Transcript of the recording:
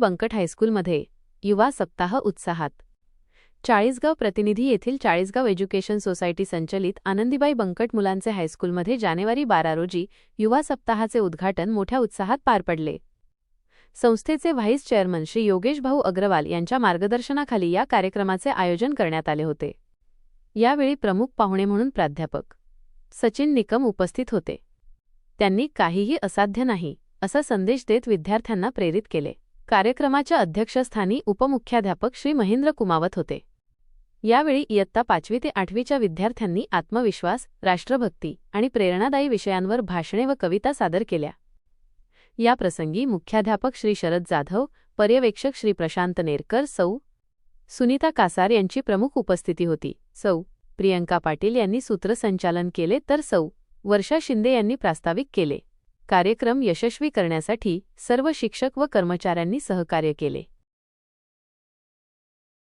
बंकट हायस्कूलमध्ये युवा सप्ताह उत्साहात. चाळीसगाव प्रतिनिधी येथील चाळीसगाव एज्युकेशन सोसायटी संचलित आनंदीबाई बंकट मुलांचे हायस्कूलमध्ये जानेवारी 12 रोजी युवा सप्ताहाचे उद्घाटन मोठ्या उत्साहात पार पडले. संस्थेचे व्हाईस चेअरमन श्री योगेश भाऊ अग्रवाल यांच्या मार्गदर्शनाखाली या कार्यक्रमाचे आयोजन करण्यात आले होते. यावेळी प्रमुख पाहुणे म्हणून प्राध्यापक सचिन निकम उपस्थित होते. त्यांनी काहीही असाध्य नाही असा संदेश देत विद्यार्थ्यांना प्रेरित केले. कार्यक्रमाच्या अध्यक्षस्थानी उपमुख्याध्यापक श्री महेंद्र कुमावत होते. यावेळी इयत्ता 5वी ते 8वीच्या विद्यार्थ्यांनी आत्मविश्वास, राष्ट्रभक्ती आणि प्रेरणादायी विषयांवर भाषणे व कविता सादर केल्या. या प्रसंगी मुख्याध्यापक श्री शरद जाधव, पर्यवेक्षक श्री प्रशांत नेरकर, सौ. सुनीता कासार यांची प्रमुख उपस्थिती होती. सौ. प्रियंका पाटील यांनी सूत्रसंचालन केले तर सौ. वर्षा शिंदे यांनी प्रास्ताविक केले. कार्यक्रम यशस्वी करण्यासाठी सर्व शिक्षक व कर्मचाऱ्यांनी सहकार्य केले.